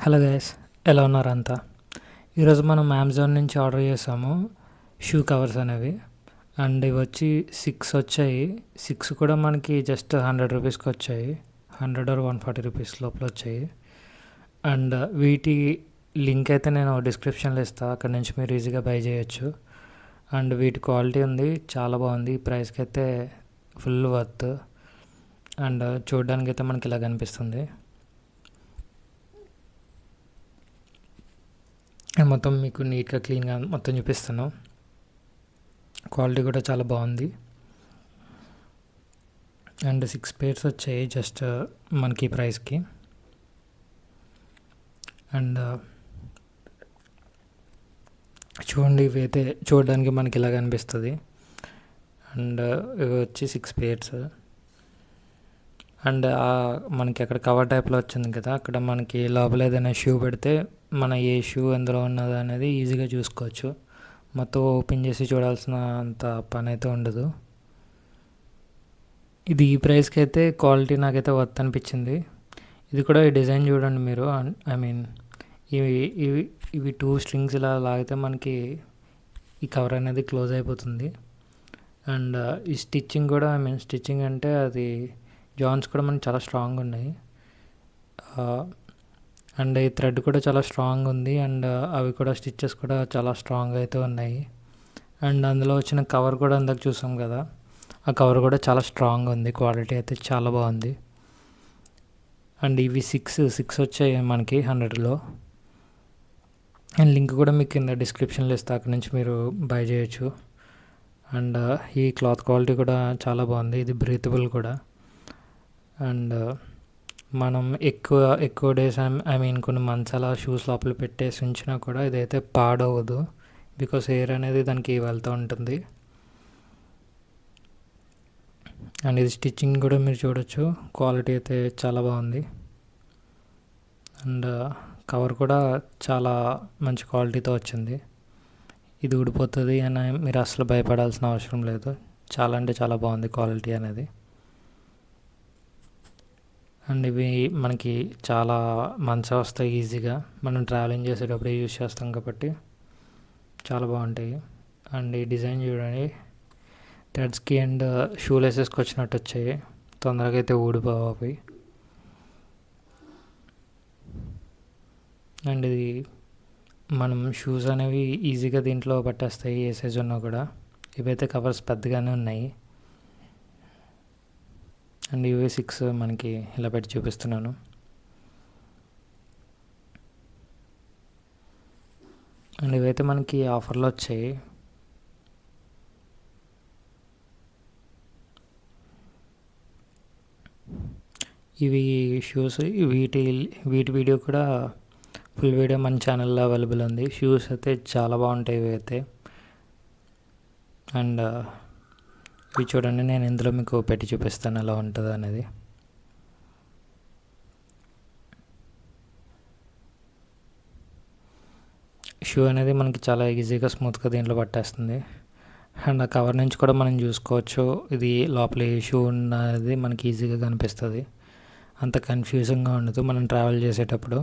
Hello guys, ఎలా ఉన్నారు అంతా? ఈరోజు మనం అమెజాన్ నుంచి ఆర్డర్ చేసాము షూ కవర్స్ అనేవి. అండ్ ఇవి వచ్చి 6 వచ్చాయి. 6 కూడా మనకి జస్ట్ 100 రూపీస్కి వచ్చాయి. 100 ఆర్ 140 రూపీస్ లోపల వచ్చాయి. అండ్ వీటి లింక్ అయితే నేను డిస్క్రిప్షన్లో ఇస్తాను, అక్కడ నుంచి మీరు ఈజీగా బై చేయొచ్చు. అండ్ వీటి క్వాలిటీ ఉంది, చాలా బాగుంది. ఈ ప్రైస్కి అయితే ఫుల్ వర్త్. అండ్ చూడడానికి అయితే మనకి ఇలా కనిపిస్తుంది. మొత్తం మీకు నీట్గా క్లీన్గా మొత్తం చూపిస్తాను. క్వాలిటీ కూడా చాలా బాగుంది. అండ్ 6 పేర్స్ వచ్చాయి జస్ట్ మనకి ప్రైస్కి. అండ్ చూడండి, ఇవి అయితే చూడడానికి మనకి ఇలా కనిపిస్తుంది. అండ్ ఇవి వచ్చి 6 పేర్స్. అండ్ మనకి అక్కడ కవర్ టైప్లో వచ్చింది కదా, అక్కడ మనకి లోపల ఏదైనా షూ పెడితే మన ఏ షూ ఎందులో ఉన్నది అనేది ఈజీగా చూసుకోవచ్చు. మొత్తం ఓపెన్ చేసి చూడాల్సిన అంత పని అయితే ఉండదు. ఇది ఈ ప్రైస్కి అయితే క్వాలిటీ నాకైతే వర్త్ అనిపించింది. ఇది కూడా ఈ డిజైన్ చూడండి మీరు. ఐ మీన్ ఇవి ఇవి ఇవి 2 స్ట్రింగ్స్ ఇలా లాగితే మనకి ఈ కవర్ అనేది క్లోజ్ అయిపోతుంది. అండ్ ఈ స్టిచ్చింగ్ కూడా, ఐ మీన్ స్టిచ్చింగ్ అంటే అది జాన్స్ కూడా మనకి చాలా స్ట్రాంగ్ ఉన్నాయి. అండ్ ఈ థ్రెడ్ కూడా చాలా స్ట్రాంగ్ ఉంది. అండ్ అవి కూడా స్టిచ్చెస్ కూడా చాలా స్ట్రాంగ్ అయితే ఉన్నాయి. అండ్ అందులో వచ్చిన కవర్ కూడా ఇందాక చూసాం కదా, ఆ కవర్ కూడా చాలా స్ట్రాంగ్ ఉంది. క్వాలిటీ అయితే చాలా బాగుంది. అండ్ ఇవి 6 వచ్చాయి మనకి 100లో. అండ్ లింక్ కూడా మీకు కింద డిస్క్రిప్షన్లో ఇస్తే అక్కడ నుంచి మీరు బై చేయొచ్చు. అండ్ ఈ క్లాత్ క్వాలిటీ కూడా చాలా బాగుంది. ఇది బ్రీతబుల్ కూడా. అండ్ మనం ఎక్కువ డేస్, ఐ మీన్ కొన్ని మంత్స్ అలా షూస్ లోపల పెట్టేసి ఉంచినా కూడా ఇదైతే పాడవదు, బికాస్ ఎయిర్ అనేది దానికి వెళ్తూ ఉంటుంది. అండ్ ఇది స్టిచ్చింగ్ కూడా మీరు చూడొచ్చు, క్వాలిటీ అయితే చాలా బాగుంది. అండ్ కవర్ కూడా చాలా మంచి క్వాలిటీతో వచ్చింది. ఇది ఊడిపోతుంది అని మీరు అసలు భయపడాల్సిన అవసరం లేదు. చాలా అంటే చాలా బాగుంది క్వాలిటీ అనేది. అండ్ ఇవి మనకి చాలా మంచిగా వస్తాయి ఈజీగా. మనం ట్రావెలింగ్ చేసేటప్పుడు యూజ్ చేస్తాం కాబట్టి చాలా బాగుంటాయి. అండ్ ఈ డిజైన్ చూడండి, థ్రెడ్స్కి అండ్ షూ లేసెస్కి వచ్చినట్టు వచ్చాయి. తొందరగా అయితే ఊడిపోవు అవి. అండ్ ఇది మనం షూస్ అనేవి ఈజీగా దీంట్లో పట్టేస్తాయి, ఏ సైజ్ ఉన్నా కూడా. ఇవైతే కవర్స్ పెద్దగానే ఉన్నాయి. అండ్ ఇవి 6 మనకి ఇలా పెట్టి చూపిస్తున్నాను. అండ్ ఇవైతే మనకి ఆఫర్లో వచ్చాయి. ఇవి షూస్, వీటి వీడియో కూడా ఫుల్ వీడియో మన ఛానల్లో అవైలబుల్ ఉంది. షూస్ అయితే చాలా బాగుంటాయి ఇవి అయితే. అండ్ ఇవి చూడండి, నేను ఇందులో మీకు పెట్టి చూపిస్తాను ఎలా ఉంటుంది అనేది. షూ అనేది మనకి చాలా ఈజీగా స్మూత్గా దీంట్లో పట్టేస్తుంది. అండ్ ఆ కవర్ నుంచి కూడా మనం చూసుకోవచ్చు ఇది లోపల ఏ షూ ఉన్నది మనకి ఈజీగా కనిపిస్తుంది. అంత కన్ఫ్యూజింగ్గా ఉండదు మనం ట్రావెల్ చేసేటప్పుడు.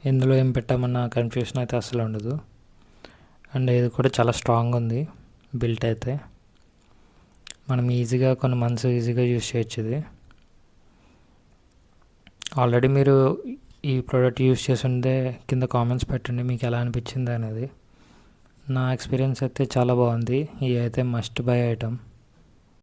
ఇందులో ఏం పెట్టామన్న కన్ఫ్యూజన్ అయితే అసలు ఉండదు. అండ్ ఇది కూడా చాలా స్ట్రాంగ్ ఉంది బిల్ట్ అయితే. మనం ఈజీగా కొన్ని మంత్స్ ఈజీగా యూజ్ చేయొచ్చు ఇది. ఆల్రెడీ మీరు ఈ ప్రోడక్ట్ యూజ్ చేసి ఉంటే కింద కామెంట్స్ పెట్టండి మీకు ఎలా అనిపించింది అనేది. నా ఎక్స్పీరియన్స్ అయితే చాలా బాగుంది. ఇది అయితే మస్ట్ బై ఐటమ్.